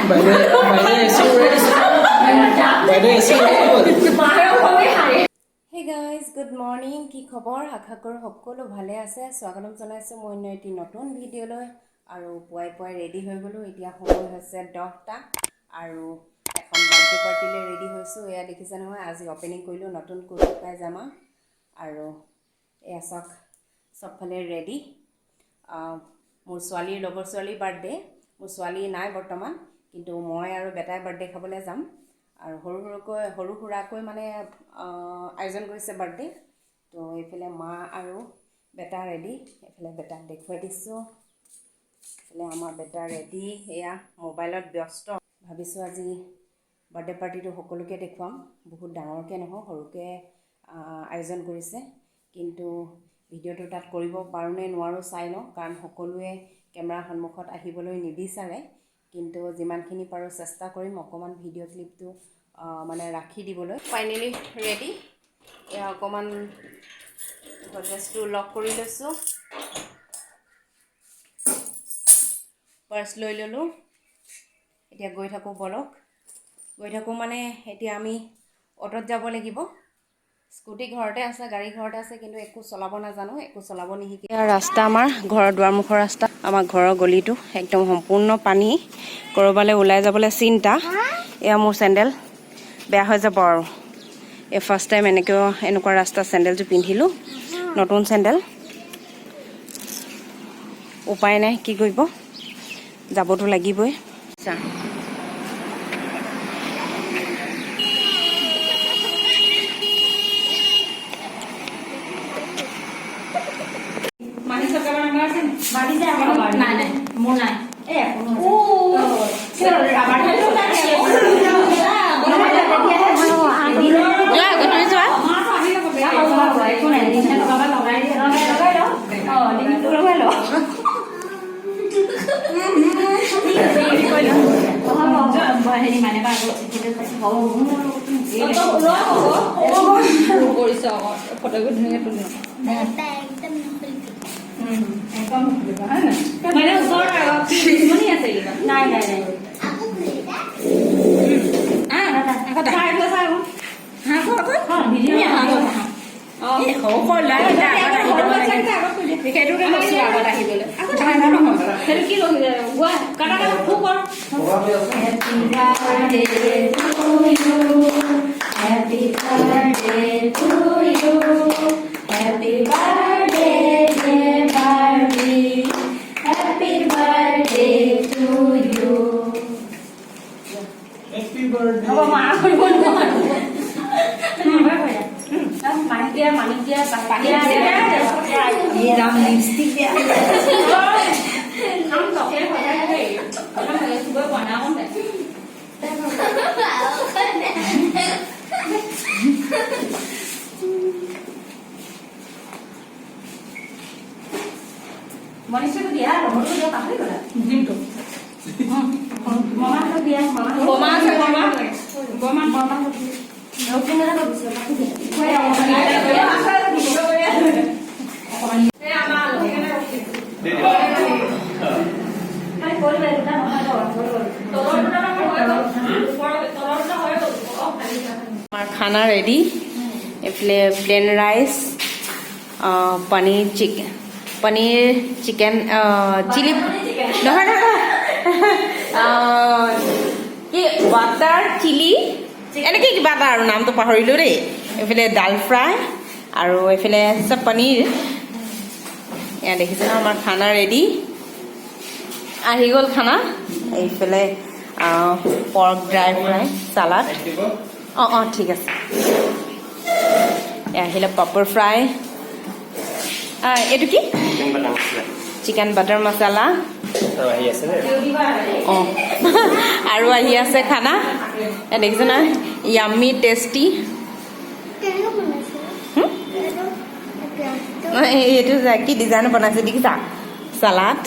Hey guys, good morning. কি খবৰ? আশা কৰো সকলো ভালে আছে। স্বাগতম জনাইছো মই এটি নতুন ভিডিঅ'লৈ আৰু পুৱাই ৰেডি হৈ গলো। এতিয়া সময় হৈছে 10টা আৰু এখন বাৰ্থডে পাৰ্টিলৈ ৰেডি হৈছো। এয়া দেখিছে নহয়, আজি ওপেনিং কৰিলো নতুন কুৰ্তি পায়জামা আৰু এয়া সবফালে ৰেডি। মোৰ ছোৱালীৰ লগৰ ছোৱালীৰ বাৰ্থডে। মোৰ ছোৱালী নাই বৰ্তমান, কিন্তু মই আৰু বেটাই বাৰ্থডে খাবলৈ যাম আৰু সৰু সুৰাকৈ মানে আয়োজন কৰিছে বাৰ্থডে। তো এইফালে মা আৰু বেটা ৰেডি। এইফালে বেটাক দেখুৱাই দিছোঁ। এইফালে আমাৰ বেটা ৰেডি, এয়া মোবাইলত ব্যস্ত। ভাবিছোঁ আজি বাৰ্থডে পাৰ্টিটো সকলোকে দেখুৱাম। বহুত ডাঙৰকৈ নহয়, সৰুকৈ আয়োজন কৰিছে, কিন্তু ভিডিঅ'টো তাত কৰিব পাৰোঁ নে নোৱাৰোঁ চাই লওঁ, কাৰণ সকলোৱে কেমেৰাৰ সন্মুখত আহিবলৈ নিবিচাৰে, কিন্তু যিমানখিনি পাৰোঁ চেষ্টা কৰিম অকণমান ভিডিঅ' ক্লিপটো মানে ৰাখি দিবলৈ। Finally ready. এয়া অকণমান গডৰেজটো লক কৰি লৈছোঁ, পাৰ্চ লৈ ল'লোঁ। এতিয়া গৈ থাকোঁ, বলক গৈ থাকোঁ। মানে এতিয়া আমি অটোত যাব লাগিব। স্কুটি ঘৰতে আছে, গাড়ী ঘৰতে আছে, কিন্তু একো চলাব নাজানো, একো চলাব নিশিকে। এয়া ৰাস্তা, আমাৰ ঘৰৰ দুৱাৰমুখৰ ৰাস্তা। আমাৰ ঘৰৰ গলিটো একদম সম্পূৰ্ণ পানী, ক'ৰবালৈ ওলাই যাবলৈ চিন্তা। এয়া মোৰ চেণ্ডেল বেয়া হৈ যাব আৰু এই ফাৰ্ষ্ট টাইম এনেকুৱা ৰাস্তাত চেণ্ডেলযোৰ পিন্ধিলোঁ, নতুন চেণ্ডেল। উপায় নাই, কি কৰিব, যাবতো লাগিবই। আমাৰ খানা ৰেডি। এইফালে plain rice, paneer chicken chilli, নহয় কি বাটাৰ চিলি, এনেকৈ কিবা এটা আৰু নামটো পাহৰিলোঁ দেই। এইফালে ডাল ফ্ৰাই আৰু এইফালে চব পনীৰ। এয়া দেখিছে ন, আমাৰ খানা ৰেডি, আহি গ'ল খানা। এইফালে পৰ্ক ড্ৰাই ফ্ৰাই, চালাড। অঁ ঠিক আছে। আহিলে পাপৰ ফ্ৰাই, এইটো কি চিকেন বাটাৰ মছলা। অঁ আৰু আহি আছে খানা, দেখিছে নহয়, য়াম্মি টেষ্টি। এইটো কি ডিজাইন বনাইছে দেখিছা, চালাড।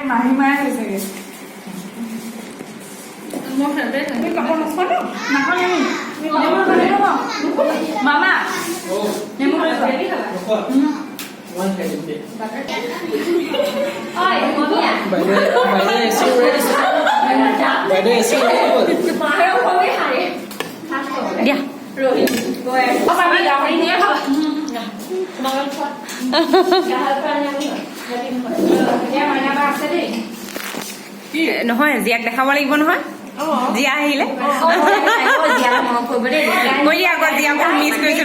মাহী মায়ে হৈছে Mama. Nemu boleh One kind of day. Oi, mami ya. By the way, see ready. By the way, see ready. Mahal kau ni hari. Dia. Rồi. Rồi. Apa ni dah ini apa? Makan kuat. Jangan lupa yang ni. Jadi dia mana bahasa ni? নহয় জিয়াক দেখাব লাগিব নহয় জিয়া আহিলে কৈ দিয়া আকৌ জিয়া বহুত miss কৰিছো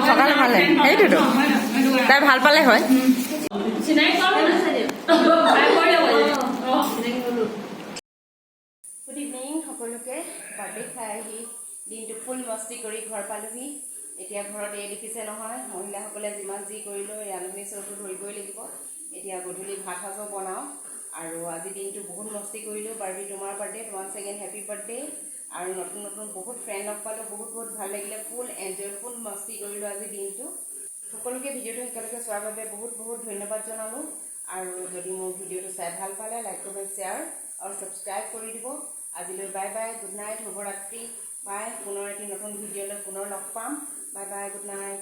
থকালে ভালে সেইটোতো তাই ভাল পালে হয় গুড ইভিনিং সকলোকে বাৰ্থডে খাই আহি দিনটো ফুল মস্তি কৰি ঘৰ পালোহি এতিয়া ঘৰত এই দেখিছে নহয় মহিলাসকলে যিমান যি কৰিলেও ৰান্ধনি চৌটো ধৰিবই লাগিব এতিয়া গধূলি ভাত সাজো বনাওঁ আৰু আজি দিনটো বহুত মস্তি কৰিলোঁ বাৰ্বি তোমাৰ birthday one second happy birthday আৰু নতুন নতুন বহুত ফ্ৰেণ্ড লগ পালোঁ বহুত ভাল লাগিলে ফুল এনজয় ফুল মস্তি কৰিলোঁ আজি দিনটো সকলোকে ভিডিঅ'টো একেলগে চোৱাৰ বাবে বহুত ধন্যবাদ জনালোঁ আৰু যদি মোৰ ভিডিঅ'টো চাই ভাল পালে লাইক কমেণ্ট শ্বেয়াৰ আৰু ছাবস্ক্ৰাইব কৰি দিব আজিলৈ বাই বাই গুড নাইট শুভৰাত্ৰি বাই পুনৰ এটি নতুন ভিডিঅ'লৈ পুনৰ লগ পাম বাই বাই গুড নাইট